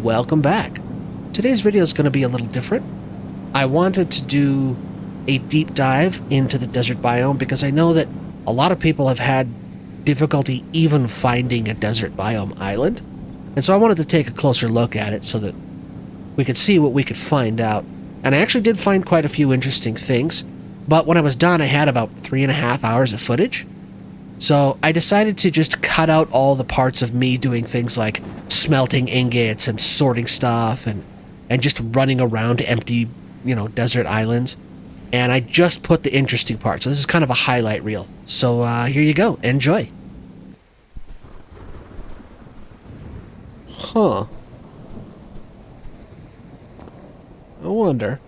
welcome back. Today's video is going to be a little different. I wanted to do a deep dive into the desert biome because I know that a lot of people have had difficulty even finding a desert biome island. And so I wanted to take a closer look at it so that we could see what we could find out. And I actually did find quite a few interesting things, but when I was done I had about 3.5 hours of footage. So I decided to just cut out all the parts of me doing things like smelting ingots and sorting stuff and just running around empty, desert islands. And I just put the interesting parts. So this is kind of a highlight reel. So here you go. Enjoy. Huh. I wonder.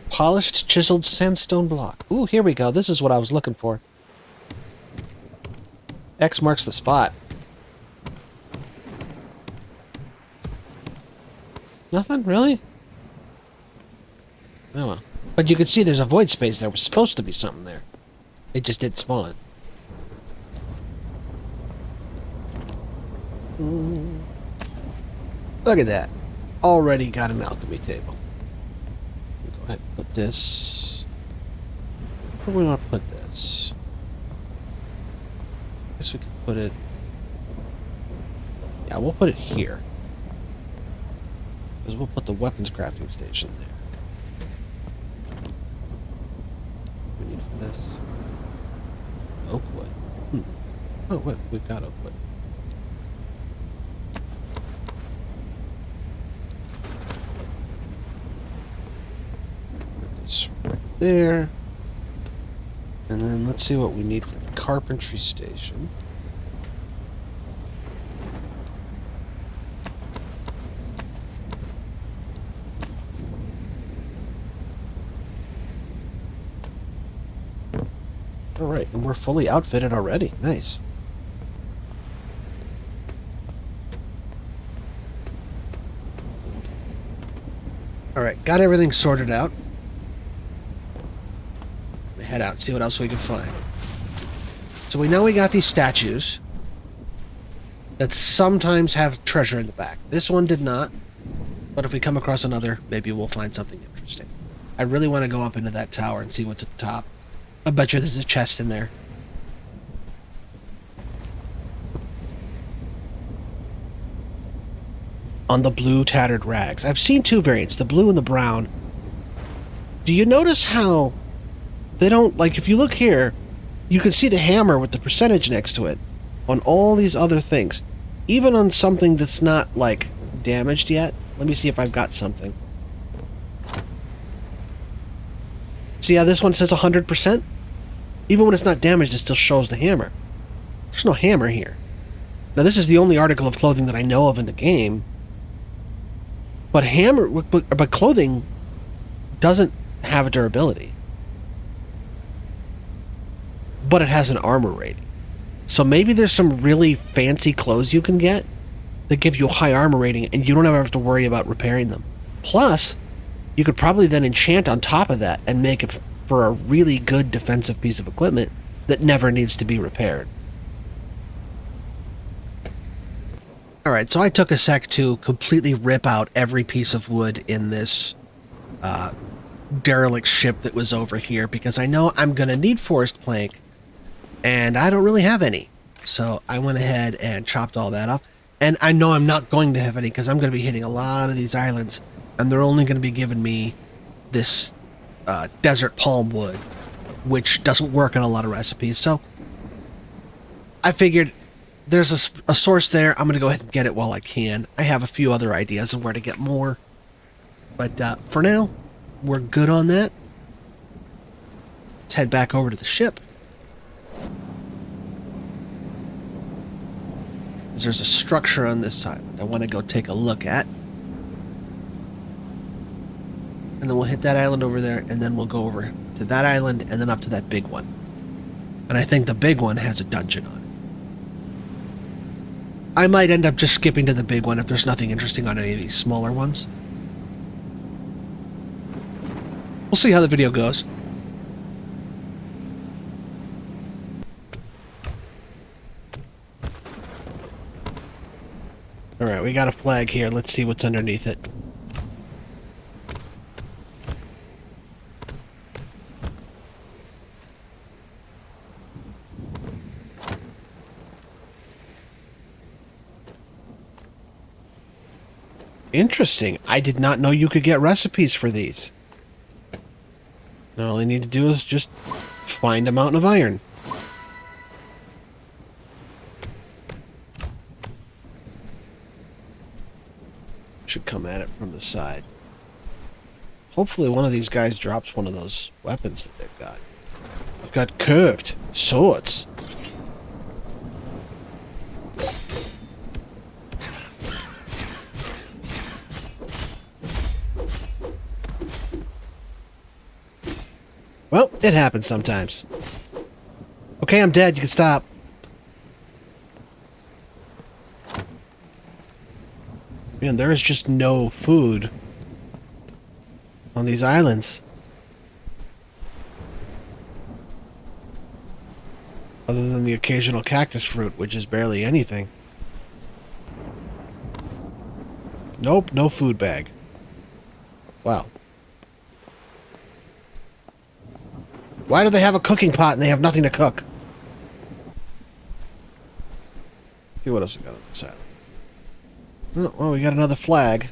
Polished, chiseled sandstone block. Ooh, here we go. This is what I was looking for. X marks the spot. Nothing? Really? Oh well. But you can see there's a void space there. Was supposed to be something there. It just didn't spawn. Look at that. Already got an alchemy table. Go ahead and put this. Where do we want to put this? I guess we could put it. Yeah, we'll put it here. Because we'll put the weapons crafting station there. We need for this. Oak wood. Oh, wait, we've got oak wood. Put this right there. And then let's see what we need for the carpentry station. Alright, and we're fully outfitted already. Nice. Alright, got everything sorted out. Head out and see what else we can find. So we know we got these statues that sometimes have treasure in the back. This one did not, but if we come across another, maybe we'll find something interesting. I really want to go up into that tower and see what's at the top. I bet you there's a chest in there. On the blue tattered rags. I've seen two variants, the blue and the brown. Do you notice how they don't, like, if you look here, you can see the hammer with the percentage next to it on all these other things. Even on something that's not, like, damaged yet. Let me see if I've got something. See how this one says 100%? Even when it's not damaged, it still shows the hammer. There's no hammer here. Now, this is the only article of clothing that I know of in the game. But but clothing doesn't have a durability. But it has an armor rating. So maybe there's some really fancy clothes you can get that give you a high armor rating and you don't ever have to worry about repairing them. Plus, you could probably then enchant on top of that and make it for a really good defensive piece of equipment that never needs to be repaired. Alright, so I took a sec to completely rip out every piece of wood in this derelict ship that was over here because I know I'm going to need forest plank and I don't really have any. So I went ahead and chopped all that off. And I know I'm not going to have any because I'm going to be hitting a lot of these islands and they're only going to be giving me this desert palm wood, which doesn't work in a lot of recipes. So I figured there's a source there. I'm going to go ahead and get it while I can. I have a few other ideas on where to get more. But for now, we're good on that. Let's head back over to the ship. There's a structure on this island I want to go take a look at. And then we'll hit that island over there, and then we'll go over to that island, and then up to that big one. And I think the big one has a dungeon on it. I might end up just skipping to the big one if there's nothing interesting on any of these smaller ones. We'll see how the video goes. Alright, we got a flag here. Let's see what's underneath it. Interesting. I did not know you could get recipes for these. All I need to do is just find a mountain of iron. Should come at it from the side. Hopefully one of these guys drops one of those weapons that they've got. I've got curved swords. Well, it happens sometimes. Okay, I'm dead. You can stop. Man, there is just no food on these islands. Other than the occasional cactus fruit, which is barely anything. Nope, no food bag. Wow. Why do they have a cooking pot and they have nothing to cook? Let's see what else we got on this island. Oh, well, we got another flag.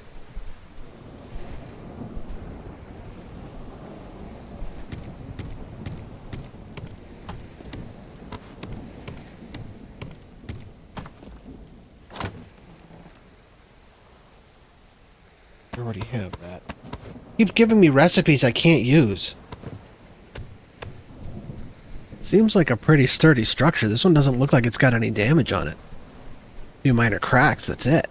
I already have that. Keeps giving me recipes I can't use. Seems like a pretty sturdy structure. This one doesn't look like it's got any damage on it. A few minor cracks, that's it.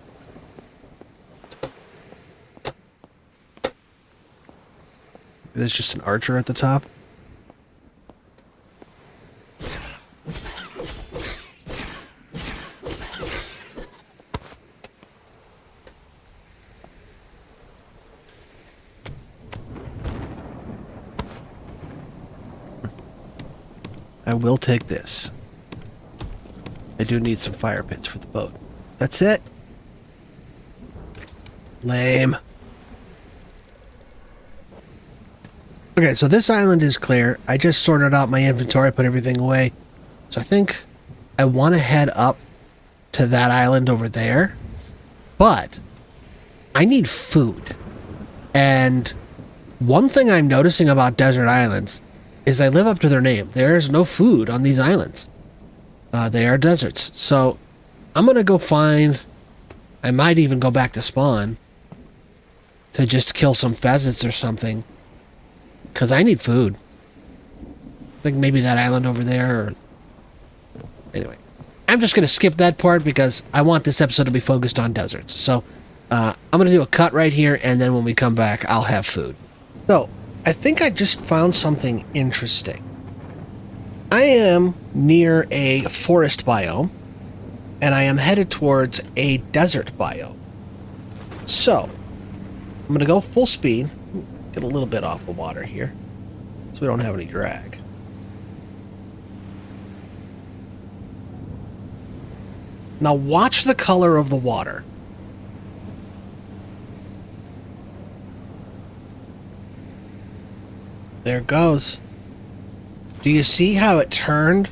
There's just an archer at the top. I will take this. I do need some fire pits for the boat. That's it. Lame. Okay, so this island is clear. I just sorted out my inventory, put everything away. So I think I want to head up to that island over there. But I need food. And one thing I'm noticing about desert islands is they live up to their name. There is no food on these islands. They are deserts. So I'm going to go find... I might even go back to spawn to just kill some pheasants or something. Because I need food. I think maybe that island over there. Or... Anyway, I'm just going to skip that part because I want this episode to be focused on deserts. So I'm going to do a cut right here, and then when we come back, I'll have food. So I think I just found something interesting. I am near a forest biome, and I am headed towards a desert biome. So, I'm going to go full speed, get a little bit off the water here, so we don't have any drag. Now watch the color of the water. There it goes. Do you see how it turned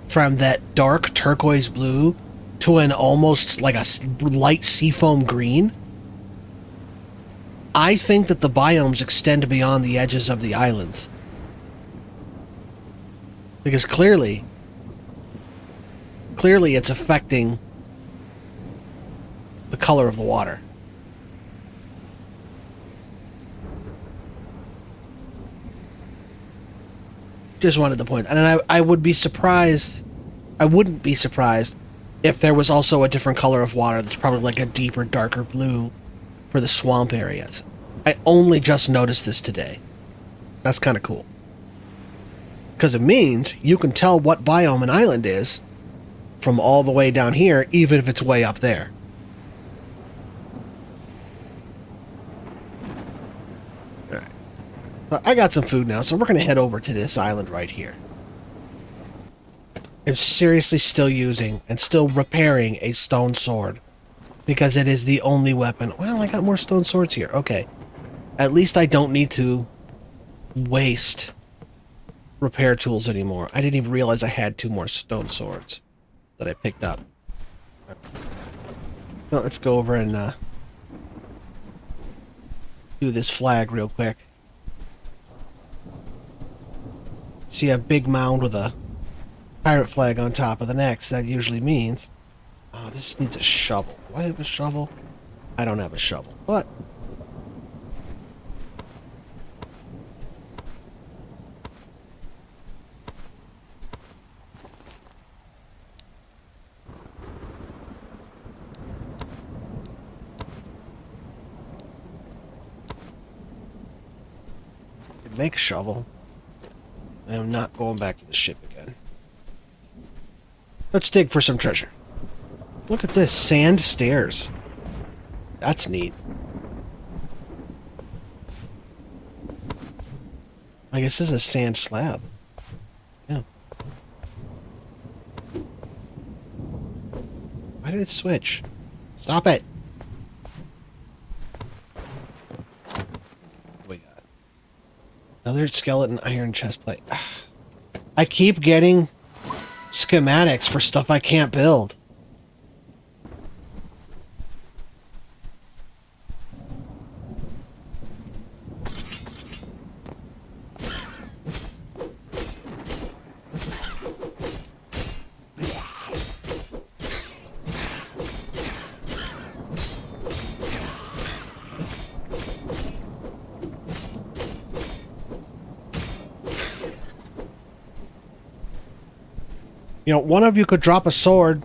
from that dark turquoise blue to an almost like a light seafoam green? I think that the biomes extend beyond the edges of the islands. Because clearly it's affecting the color of the water. Just wanted to point, and I would be surprised. I wouldn't be surprised if there was also a different color of water that's probably like a deeper, darker blue for the swamp areas. I only just noticed this today. That's kind of cool. Because it means you can tell what biome an island is from all the way down here, even if it's way up there. I got some food now, so we're going to head over to this island right here. I'm seriously still using and still repairing a stone sword. Because it is the only weapon. Well, I got more stone swords here. Okay. At least I don't need to waste repair tools anymore. I didn't even realize I had 2 more stone swords that I picked up. Well, let's go over and do this flag real quick. See a big mound with a pirate flag on top of the next. That usually means... Oh, this needs a shovel. Do I have a shovel? I don't have a shovel, but... make a shovel. I am not going back to the ship again. Let's dig for some treasure. Look at this, sand stairs. That's neat. I guess this is a sand slab. Yeah. Why did it switch? Stop it! We got another skeleton iron chest plate. I keep getting schematics for stuff I can't build. You know, one of you could drop a sword.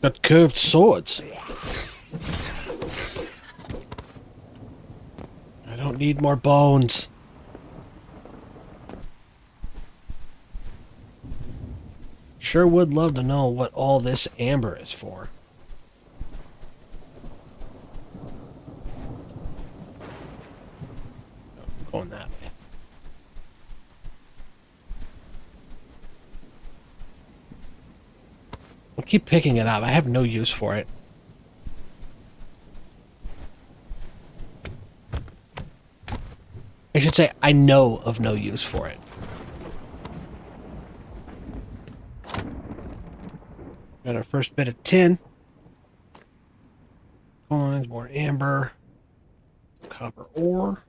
Got curved swords. I don't need more bones. Sure would love to know what all this amber is for. Going that way. I'll keep picking it up. I have no use for it. I should say I know of no use for it. Got our first bit of tin. Coins, more amber. Copper ore.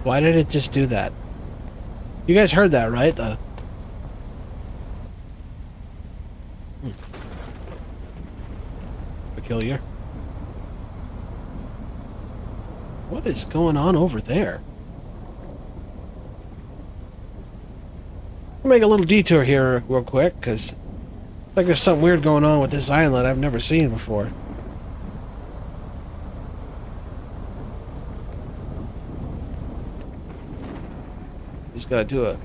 Why did it just do that? You guys heard that, right? Peculiar. What is going on over there? I'll make a little detour here real quick, because like there's something weird going on with this island I've never seen before. Just gotta do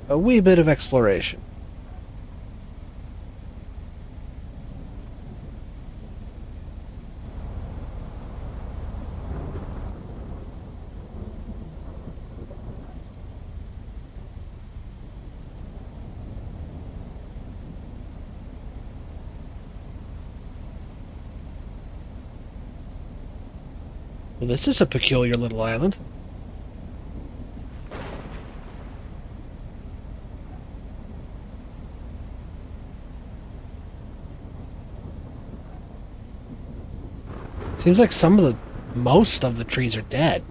a wee bit of exploration. Well, this is a peculiar little island. Seems like most of the trees are dead.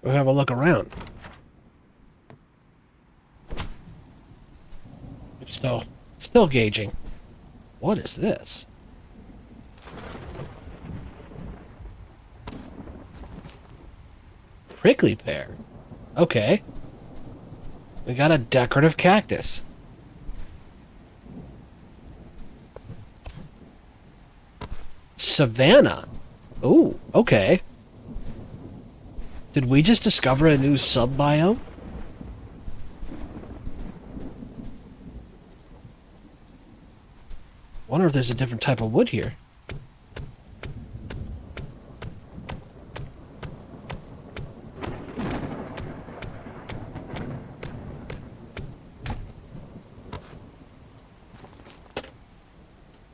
We'll have a look around. Still gauging. What is this? Prickly pear. Okay. We got a decorative cactus. Savannah. Oh, okay. Did we just discover a new sub-biome? Wonder if there's a different type of wood here.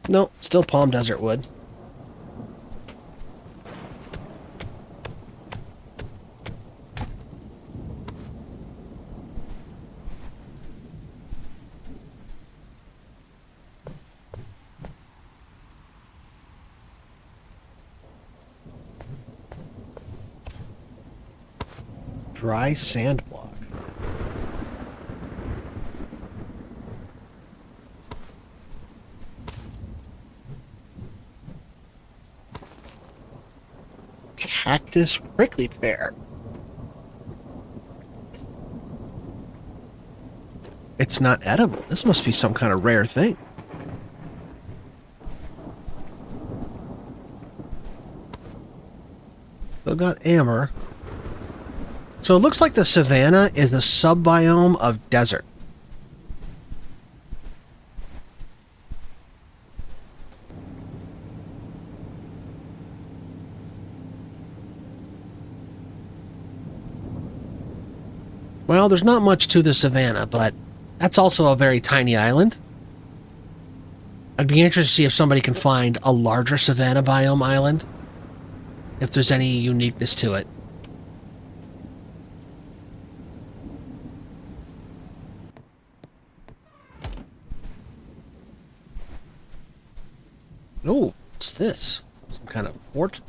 Nope, still palm desert wood. Dry sand block. Cactus prickly pear. It's not edible. This must be some kind of rare thing. Still got amber. So it looks like the savanna is a sub-biome of desert. Well, there's not much to the savanna, but that's also a very tiny island. I'd be interested to see if somebody can find a larger savanna biome island, if there's any uniqueness to it. Oh, what's this? Some kind of fort?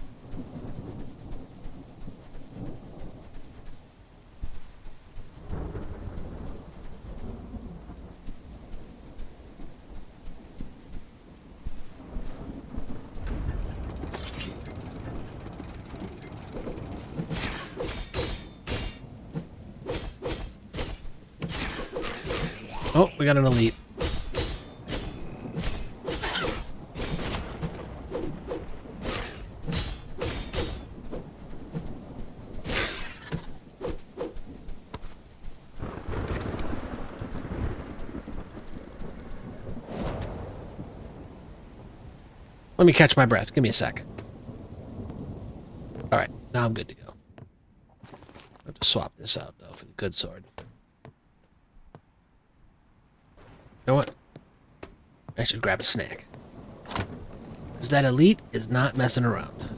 Oh, we got an elite. Let me catch my breath. Give me a sec. Alright, now I'm good to go. I have to swap this out, though, for the good sword. You know what? I should grab a snack. Because that elite is not messing around.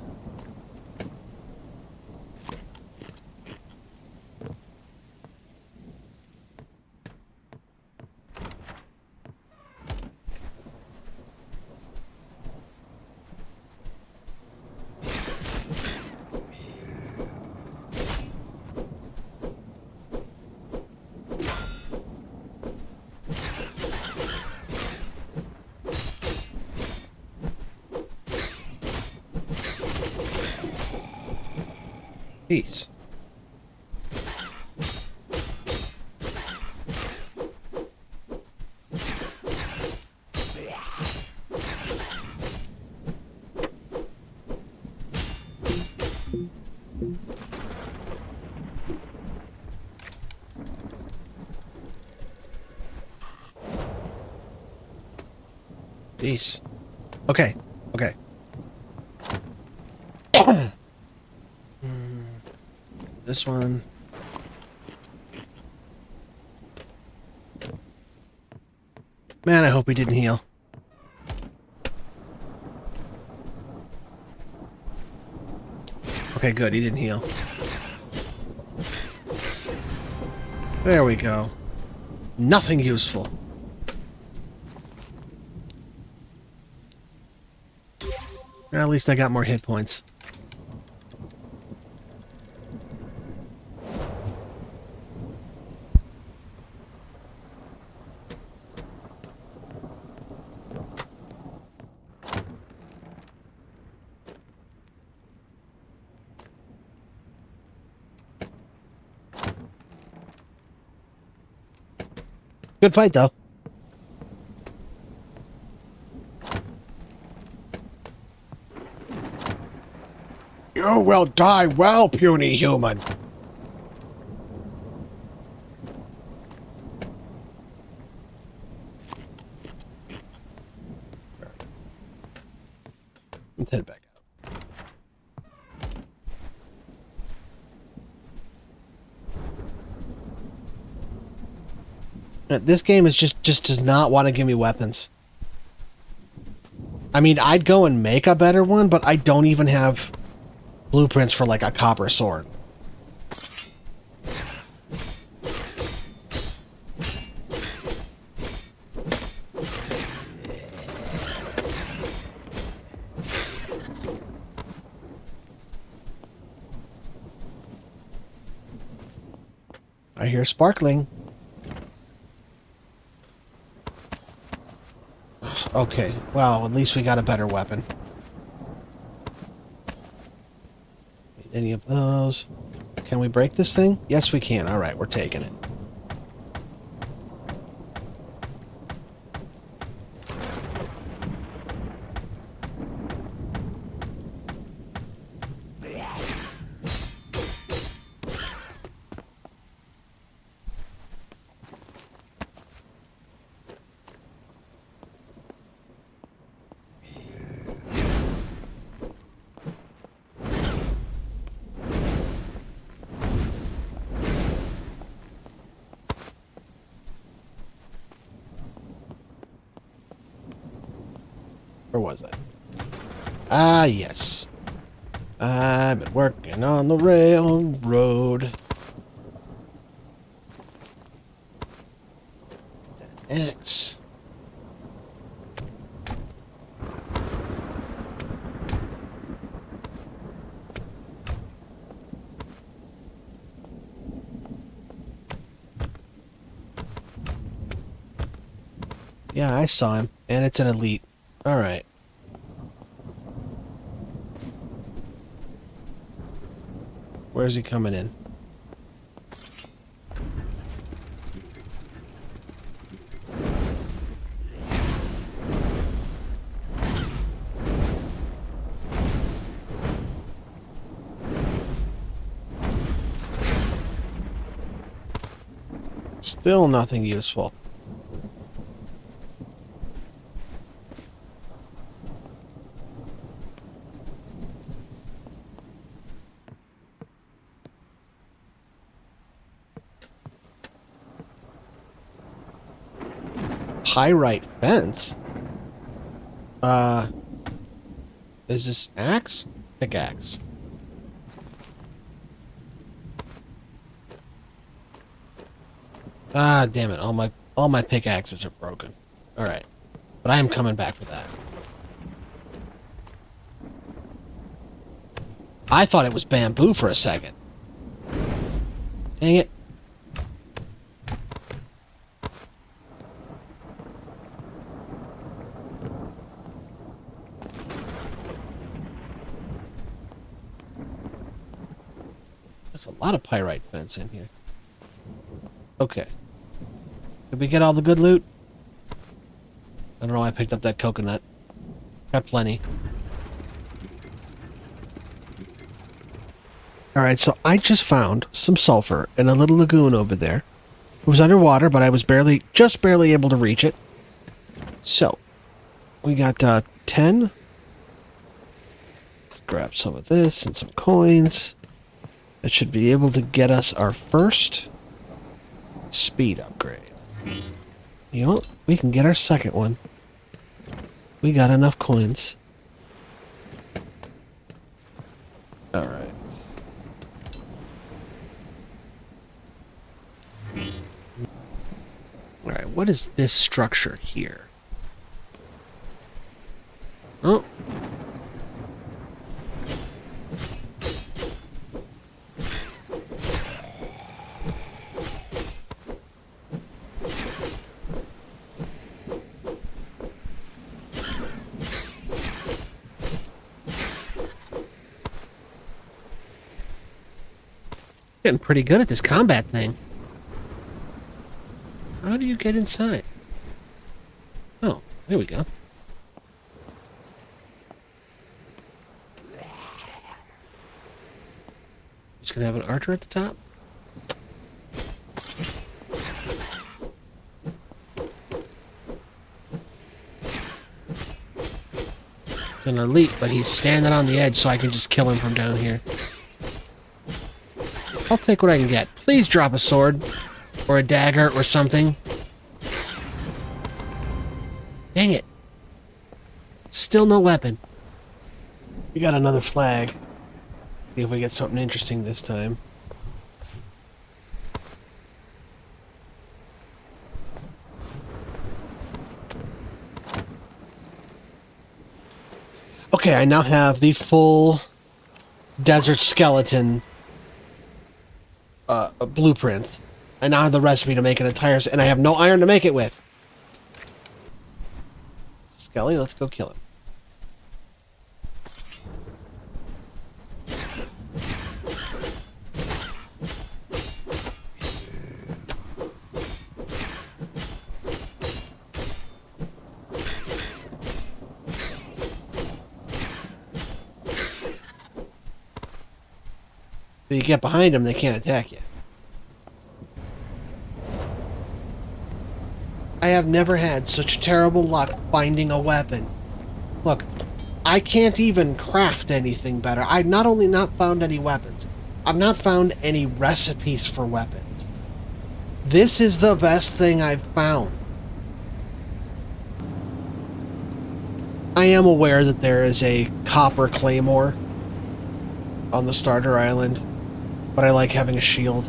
Peace. Peace. Okay. Okay. This one. Man, I hope he didn't heal. Okay, good. He didn't heal. There we go. Nothing useful. At least I got more hit points. Good fight, though. will die well, puny human. Let's head back out. This game is just does not want to give me weapons. I mean, I'd go and make a better one, but I don't even have blueprints for like a copper sword. I hear sparkling. Okay, well, at least we got a better weapon. Need any of those? Can we break this thing? Yes, we can. All right, we're taking it. Where was I? Ah, yes. I've been working on the railroad. X. Yeah, I saw him, and it's an elite. All right. Where's he coming in? Still nothing useful. Pyrite fence? Is this axe? Pickaxe. Ah, damn it. All my pickaxes are broken. Alright. But I am coming back for that. I thought it was bamboo for a second. Dang it. There's a lot of pyrite fence in here. Okay. Did we get all the good loot? I don't know why I picked up that coconut. Got plenty. Alright, so I just found some sulfur in a little lagoon over there. It was underwater, but I was just barely able to reach it. So, we got 10. Let's grab some of this and some coins. That should be able to get us our first speed upgrade. You know what? We can get our second one. We got enough coins. Alright. Alright, what is this structure here? Oh. Getting pretty good at this combat thing. How do you get inside? Oh, there we go. Can I have an archer at the top? It's an elite, but he's standing on the edge so I can just kill him from down here. I'll take what I can get. Please drop a sword. Or a dagger or something. Dang it. Still no weapon. We got another flag. See if we get something interesting this time. Okay, I now have the full desert skeleton blueprints. I now have the recipe to make an entire... And I have no iron to make it with. Skelly, let's go kill him. If you get behind them, they can't attack you. I have never had such terrible luck finding a weapon. Look, I can't even craft anything better. I've not only not found any weapons, I've not found any recipes for weapons. This is the best thing I've found. I am aware that there is a copper claymore on the starter island, but I like having a shield.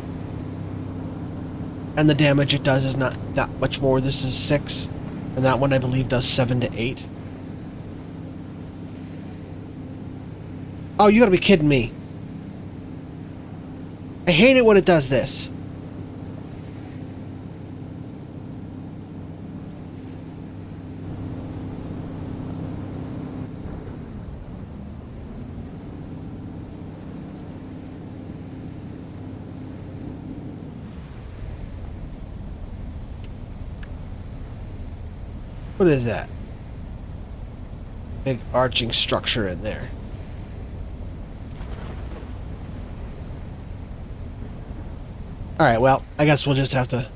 And the damage it does is not much more. This is 6, and that one I believe does 7 to 8. Oh, you gotta be kidding me. I hate it when it does this. What is that? Big arching structure in there. Alright, well, I guess we'll just have to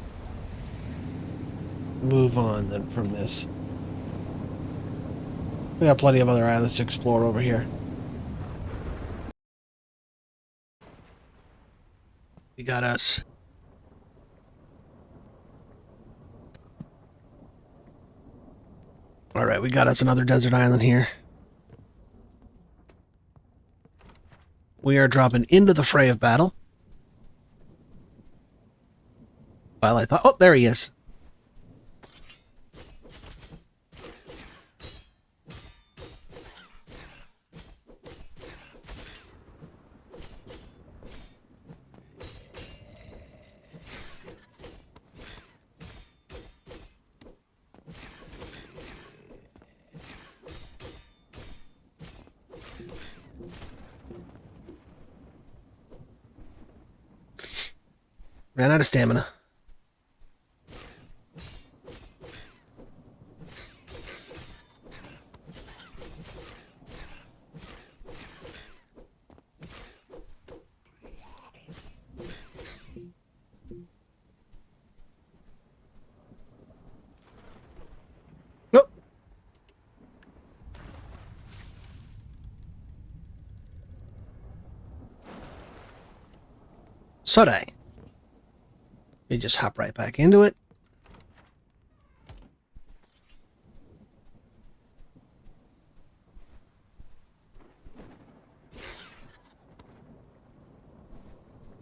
move on then from this. We got plenty of other islands to explore over here. We got us. Alright, we got us another desert island here. We are dropping into the fray of battle. Well, I thought... Oh, there he is. Ran out of stamina. Nope. Sodai. You just hop right back into it.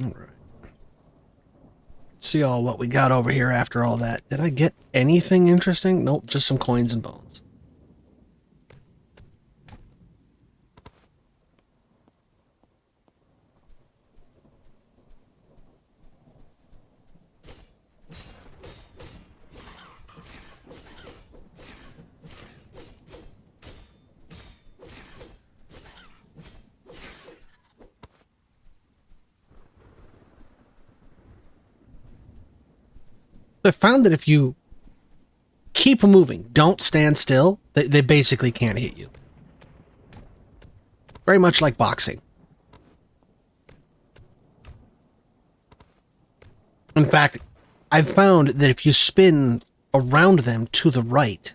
All right. See all what we got over here after all that. Did I get anything interesting? Nope, just some coins and bones. I found that if you keep moving, don't stand still, they basically can't hit you. Very much like boxing. In fact, I've found that if you spin around them to the right,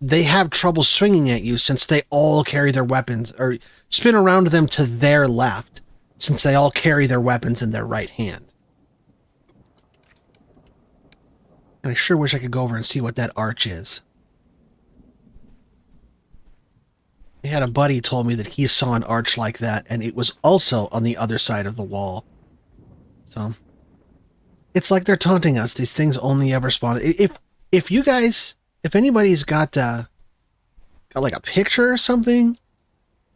they have trouble swinging at you since they all carry their weapons, or spin around them to their left since they all carry their weapons in their right hand. And I sure wish I could go over and see what that arch is. I had a buddy who told me that he saw an arch like that, and it was also on the other side of the wall. So, it's like they're taunting us. These things only ever spawn. If you guys, if anybody's got like a picture or something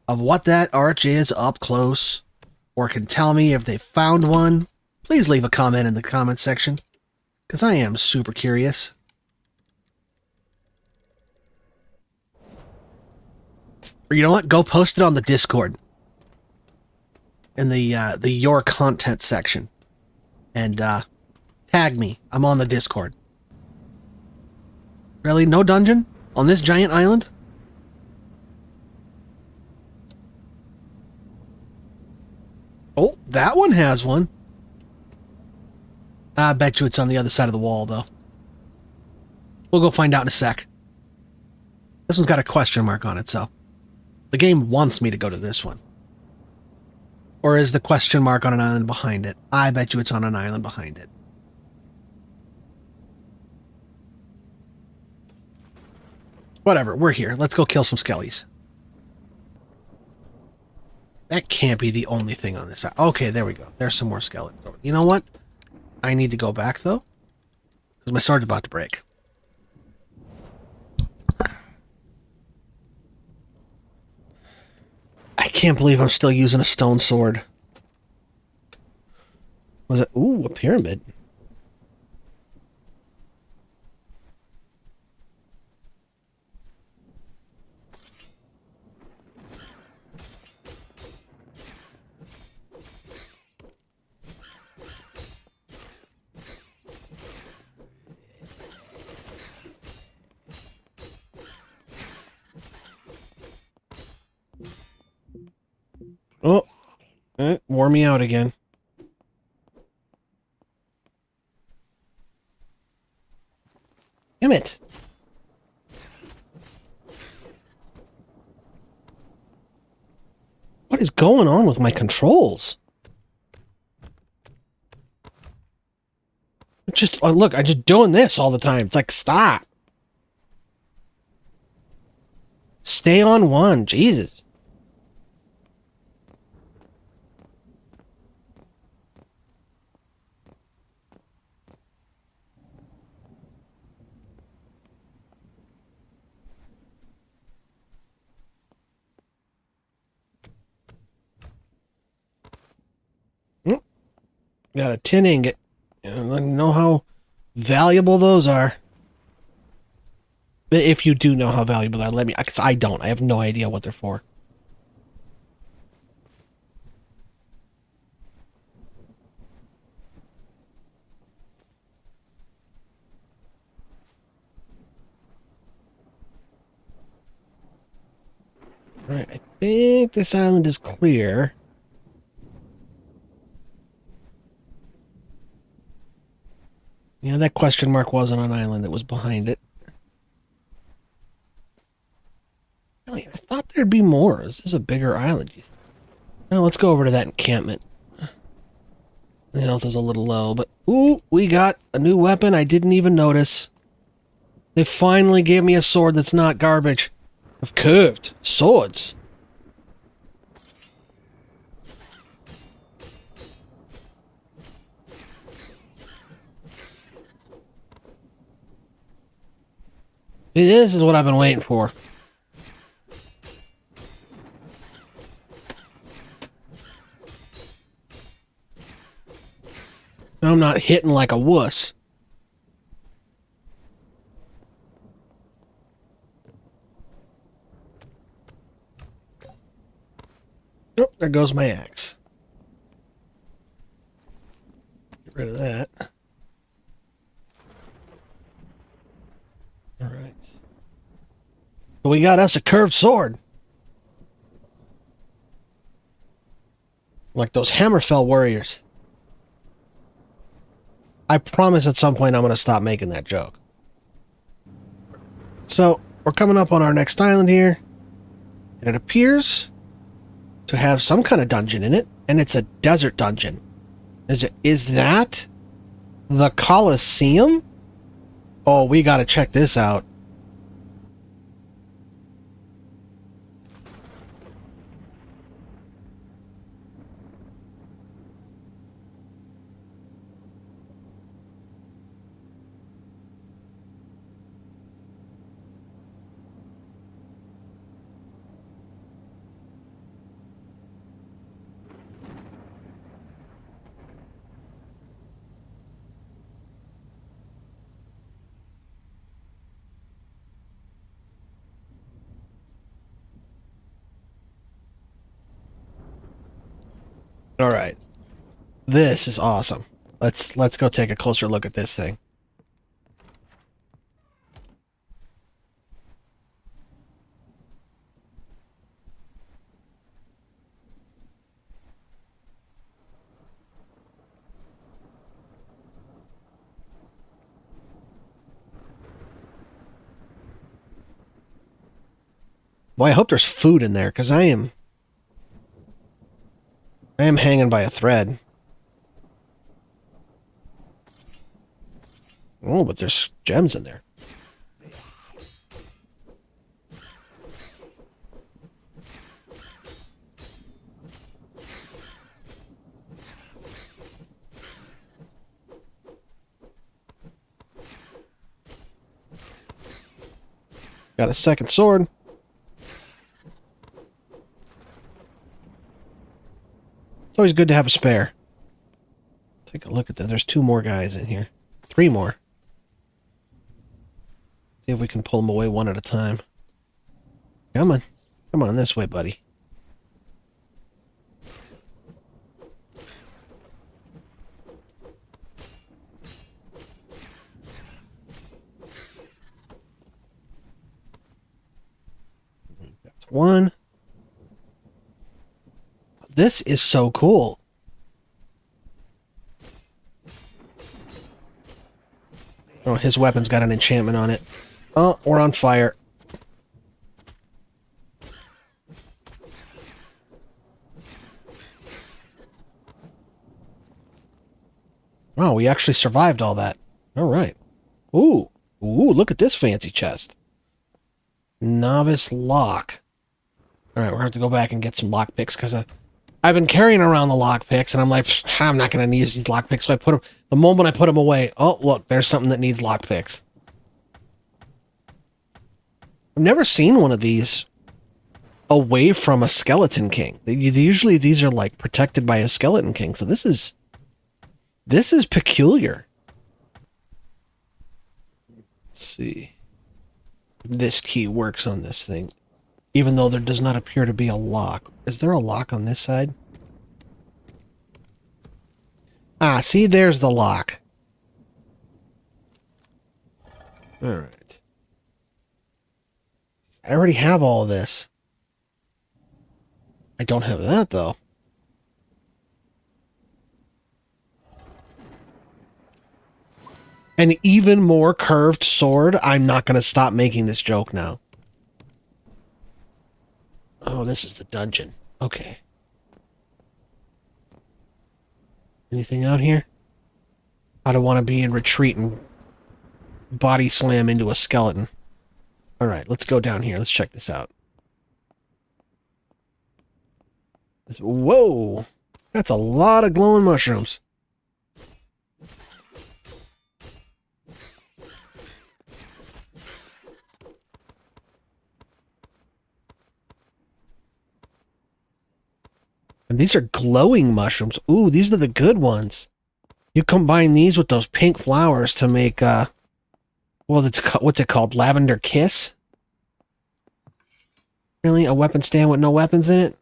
of what that arch is up close, or can tell me if they found one, please leave a comment in the comment section, because I am super curious. Or you know what? Go post it on the Discord in the your content section, and tag me. I'm on the Discord. Really? No dungeon on this giant island? Oh, that one has one. I bet you it's on the other side of the wall, though. We'll go find out in a sec. This one's got a question mark on it, so the game wants me to go to this one. Or is the question mark on an island behind it? I bet you it's on an island behind it. Whatever, we're here. Let's go kill some Skeles. That can't be the only thing on this side. Okay, there we go. There's some more skeletons. You know what? I need to go back, though, because my sword's about to break. I can't believe I'm still using a stone sword. Was it? Ooh, a pyramid. Oh, wore me out again. Damn it. What is going on with my controls? Just, look, I'm just doing this all the time. It's like, stop. Stay on one. Jesus. Got a tin ingot. You know how valuable those are. If you do know how valuable they are, let me... Because I don't. I have no idea what they're for. Alright, I think this island is clear. Yeah, that question mark wasn't an island that was behind it. Really, I thought there'd be more. This is a bigger island. Well, let's go over to that encampment. The health is a little low, but... Ooh, we got a new weapon I didn't even notice. They finally gave me a sword that's not garbage. Of curved swords. This is what I've been waiting for. I'm not hitting like a wuss. Oh, there goes my axe. Get rid of that. Alright. So we got us a curved sword. Like those Hammerfell warriors. I promise at some point I'm going to stop making that joke. So, we're coming up on our next island here. And it appears to have some kind of dungeon in it. And it's a desert dungeon. Is that the Coliseum? Oh, we got to check this out. All right. This is awesome. Let's go take a closer look at this thing. Boy, I hope there's food in there, because I am hanging by a thread. Oh, but there's gems in there. Got a second sword. It's always good to have a spare. Take a look at that. There's 2 more guys in here. 3 more. See if we can pull them away one at a time. Come on. Come on this way, buddy. That's 1. This is so cool. Oh, his weapon's got an enchantment on it. Oh, we're on fire. Wow, we actually survived all that. All right. Ooh. Ooh, look at this fancy chest. Novice lock. All right, we're going to have to go back and get some lockpicks because I've been carrying around the lockpicks, and I'm like, I'm not going to use these lockpicks. So I put them, the moment I put them away, oh, look, there's something that needs lockpicks. I've never seen one of these away from a skeleton king. Usually these are like protected by a skeleton king. So this is peculiar. Let's see. This key works on this thing. Even though there does not appear to be a lock. Is there a lock on this side? Ah, see, there's the lock. Alright. I already have all of this. I don't have that, though. An even more curved sword? I'm not going to stop making this joke now. Oh, this is the dungeon. Okay. Anything out here? I don't want to be in retreat and body slam into a skeleton. Alright, let's go down here. Let's check this out. Whoa! That's a lot of glowing mushrooms. And these are glowing mushrooms. Ooh, these are the good ones. You combine these with those pink flowers to make, well, what's it called? Lavender Kiss? Really? A weapon stand with no weapons in it?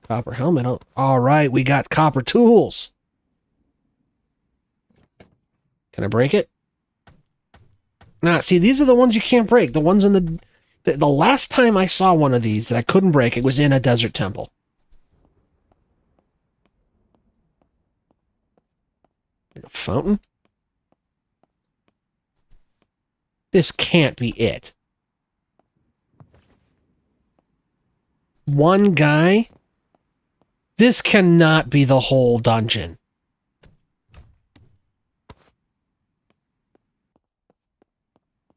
Copper helmet. Oh, all right, we got copper tools. Can I break it? Nah, see, these are the ones you can't break. The ones in the last time I saw one of these that I couldn't break, it was in a desert temple. Like a fountain? This can't be it. One guy? This cannot be the whole dungeon.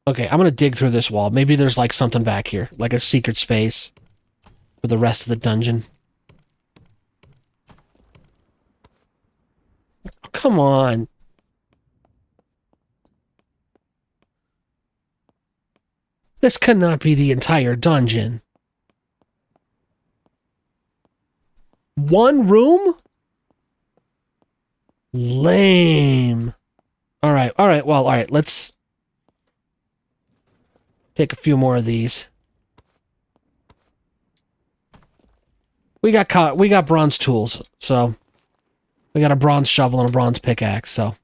Okay, I'm gonna dig through this wall. Maybe there's like something back here, like a secret space for the rest of the dungeon. Oh, come on. This cannot be the entire dungeon. One room? Lame. Alright, let's take a few more of these. We got bronze tools, so we got a bronze shovel and a bronze pickaxe, so.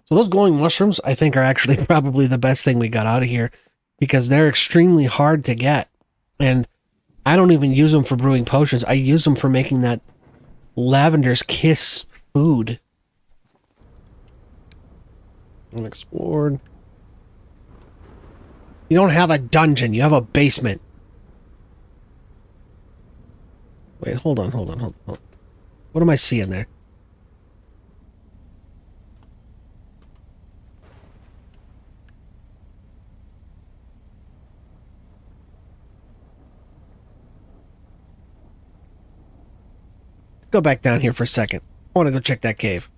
So those glowing mushrooms, I think, are actually probably the best thing we got out of here, because they're extremely hard to get. And I don't even use them for brewing potions. I use them for making that Lavender's Kiss food. Unexplored. You don't have a dungeon. You have a basement. Wait, hold on. What am I seeing there? Go back down here for a second. I want to go check that cave.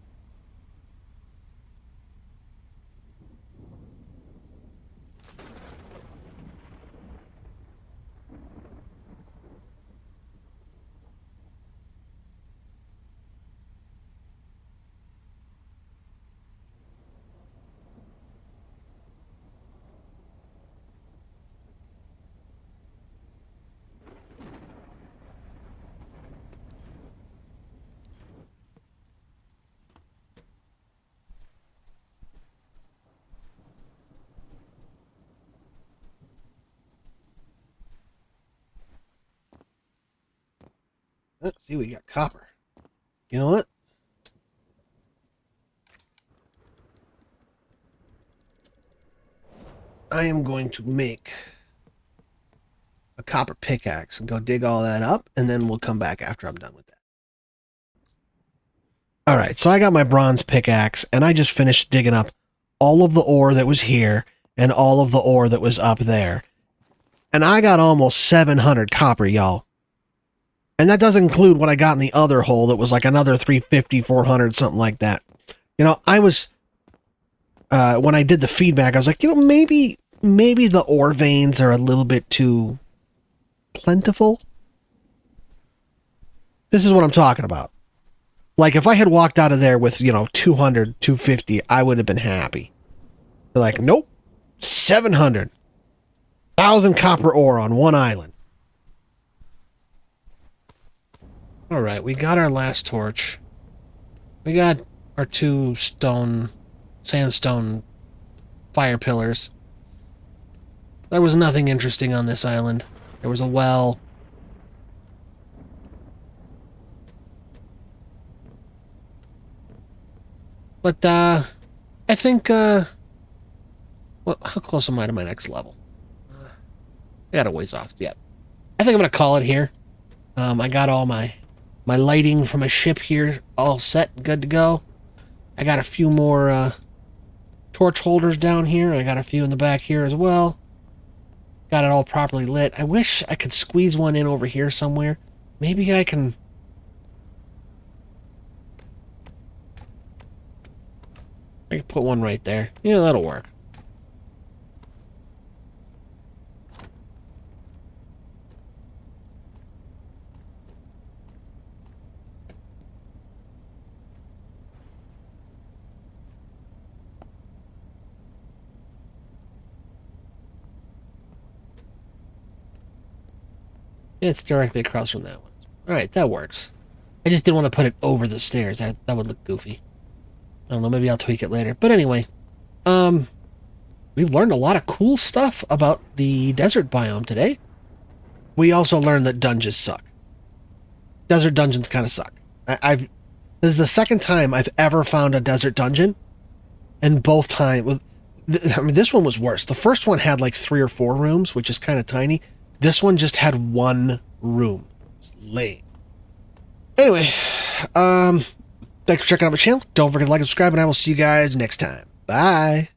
Let's see, we got copper. You know what? I am going to make a copper pickaxe and go dig all that up, and then we'll come back after I'm done with that. Alright, so I got my bronze pickaxe, and I just finished digging up all of the ore that was here and all of the ore that was up there. And I got almost 700 copper, y'all. And that doesn't include what I got in the other hole that was like another 350, 400, something like that. You know, I was, when I did the feedback, I was like, you know, maybe the ore veins are a little bit too plentiful. This is what I'm talking about. Like, if I had walked out of there with, you know, 200, 250, I would have been happy. They're like, nope, 700. 1,000 copper ore on one island. Alright, we got our last torch. We got our 2 sandstone fire pillars. There was nothing interesting on this island. There was a well. But, I think, well, how close am I to my next level? I got a ways off yet. I think I'm going to call it here. I got all my lighting from a ship here all set and good to go. I got a few more torch holders down here. I got a few in the back here as well. Got it all properly lit. I wish I could squeeze one in over here somewhere. Maybe I can... I can put one right there. Yeah, that'll work. It's directly across from that one. Alright, that works. I just didn't want to put it over the stairs. That would look goofy. I don't know, maybe I'll tweak it later. But anyway, we've learned a lot of cool stuff about the desert biome today. We also learned that dungeons suck. desert dungeons kind of suck. This is the second time I've ever found a desert dungeon, and both times, I mean, this one was worse. The first one had like 3 or 4 rooms, which is kind of tiny. This one just had 1 room. It's lame. Anyway, thanks for checking out my channel. Don't forget to like and subscribe, and I will see you guys next time. Bye.